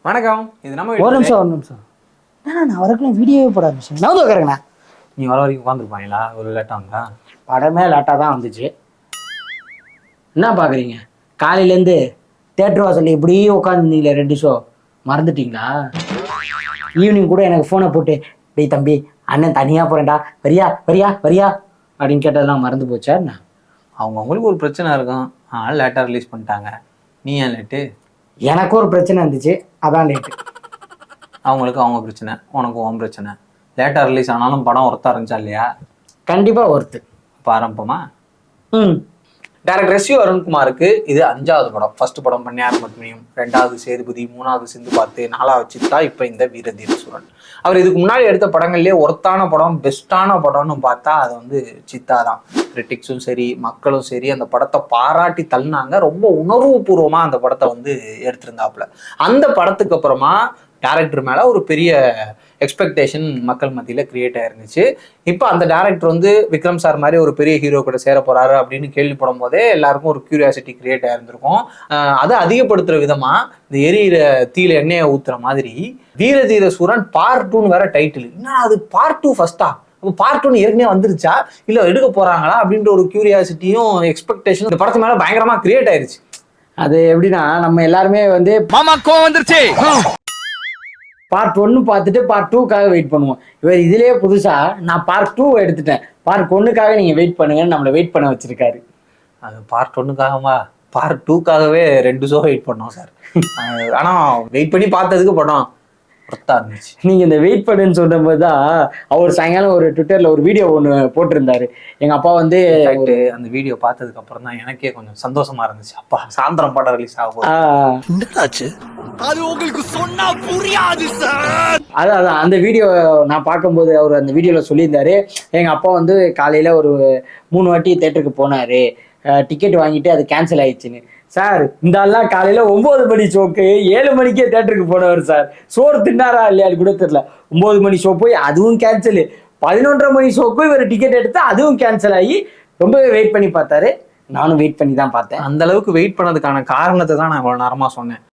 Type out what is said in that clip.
வணக்கம். இது நம்ம ஒரு நிமிஷம் நான் அவருக்குலாம் வீடியோவே போட ஆரம்பிச்சேன். நான் வந்து உட்காருங்கண்ணா. நீ வர வரைக்கும் உட்காந்துருப்பாங்களா? ஒரு லேட்டாக வந்தா படமே லேட்டாக தான் வந்துச்சு. என்ன பார்க்குறீங்க? காலையிலேருந்து தேட்டர் வாசலில் இப்படியே உட்காந்துருந்தீங்களே 2 ஷோ மறந்துட்டீங்களா? ஈவினிங் கூட எனக்கு ஃபோனை போட்டு டேய் தம்பி அண்ணன் தனியாக போகிறேன்டா வரியா வரியா வரியா அப்படின்னு கேட்டதெல்லாம் மறந்து போச்சா என்ன? அவங்களுக்கு ஒரு பிரச்சனை இருக்கும், அதனால் லேட்டாக ரிலீஸ் பண்ணிட்டாங்க. நீ ஏன் லேட்டு? எனக்கு ஒரு பிரச்சனை இருந்துச்சு, அதான் லேட்டு. அவங்களுக்கு அவங்க பிரச்சனை, உனக்கு உன் பிரச்சனை. லேட்டாக ரிலீஸ் ஆனாலும் படம் ஒர்த்தாக இருந்துச்சா இல்லையா? கண்டிப்பாக ஒருத்து. இப்போ ஆரம்பமா? ம். டைரக்டர் எஸ் யு அருண்குமாருக்கு இது 5வது படம். ஃபர்ஸ்ட் படம் பண்ணையார் மட்டுமையும், 2வது சேதுபதி, 3வது சிந்து பார்த்து, 4வது சித்தா, இப்போ இந்த வீரதீர சூரன். அவர் இதுக்கு முன்னாடி எடுத்த படங்கள்லேயே ஒர்த்தான படம், பெஸ்ட்டான படம்னு பார்த்தா அது வந்து சித்தா தான். கிரிட்டிக்ஸும் சரி, மக்களும் சரி அந்த படத்தை பாராட்டி தள்ளினாங்க. ரொம்ப உணர்வுபூர்வமாக அந்த படத்தை வந்து எடுத்திருந்தாப்புல. அந்த படத்துக்கு அப்புறமா டேரக்டர் மேலே ஒரு பெரிய எக்ஸ்பெக்டேஷன் மக்கள் மத்தியில் கிரியேட் ஆயிருந்துச்சு. இப்போ அந்த டேரக்டர் வந்து விக்ரம் சார் மாதிரி ஒரு பெரிய ஹீரோ கூட சேர போறாரு அப்படின்னு கேள்விப்படும் போதே எல்லாருக்கும் ஒரு கியூரியாசிட்டி கிரியேட் ஆயிருந்திருக்கும். அதை அதிகப்படுத்துற விதமா இந்த எரியிற தீயில எண்ணெயை ஊத்துற மாதிரி வீரதீர சூரன் பார்ட் 2ன்னு வேற டைட்டில். என்ன அது பார்ட் 2 ஃபர்ஸ்டா? பார்ட் 2 ஏற்கனவே வந்துருச்சா இல்ல எடுக்க போறாங்களா அப்படின்ற ஒரு கியூரியாசிட்டியும் எக்ஸ்பெக்டேஷன் இந்த படத்து மேல பயங்கரமா கிரியேட் ஆயிருச்சு. அது எப்படின்னா நம்ம எல்லாருமே வந்து மாமா கோவம் வந்துருச்சு, பார்ட் 1 பார்த்துட்டு பார்ட் 2க்காக வெயிட் பண்ணுவோம். இவர் இதுலயே புதுசா நான் பார்ட் 2 எடுத்துட்டேன், பார்ட் 1க்காக நீங்க வெயிட் பண்ணுங்கன்னு நம்மளை வெயிட் பண்ண வச்சிருக்காரு. அது பார்ட் 1க்காகவா? பார்ட் 2க்காகவே 2 ஷோ வெயிட் பண்ணோம் சார். ஆனா வெயிட் பண்ணி பார்த்ததுக்கு படம் ஒர்த்தா இருந்துச்சு. நீங்க இந்த வெயிட் பண்ணுன்னு சொன்ன போதுதான் அவர் சாயங்காலம் ஒரு ட்விட்டர்ல ஒரு வீடியோ ஒன்று போட்டிருந்தாரு. எங்க அப்பா வந்து அந்த வீடியோ பார்த்ததுக்கு அப்புறம் தான் எனக்கே கொஞ்சம் சந்தோஷமா இருந்துச்சு. அப்பா சாயந்தரம் படம் ரிலீஸ் ஆகும். அது உங்களுக்கு சொன்னா புரியாது சார். அதான் அந்த வீடியோ நான் பார்க்கும்போது அவர் அந்த வீடியோல சொல்லியிருந்தாரு, எங்க அப்பா வந்து காலையில ஒரு 3 வாட்டி தேட்டருக்கு போனாரு, டிக்கெட் வாங்கிட்டு அது கேன்சல் ஆயிடுச்சுன்னு. சார் இந்த ஆள்லாம் காலையில 9 மணி ஷோக்கு 7 மணிக்கே தேட்டருக்கு போனவர் சார். சோறு தின்னாரா இல்லையான்னு கூட தெரியல. 9 மணி ஷோ போய் அதுவும் கேன்சல், 11:30 மணி ஷோக்கு இவர் டிக்கெட் எடுத்து அதுவும் கேன்சல் ஆகி ரொம்பவே வெயிட் பண்ணி பார்த்தாரு. நானும் வெயிட் பண்ணி தான் பார்த்தேன். அந்த அளவுக்கு வெயிட் பண்ணதுக்கான காரணத்தை தான் நான் இவ்வளவு நேரமா சொன்னேன்.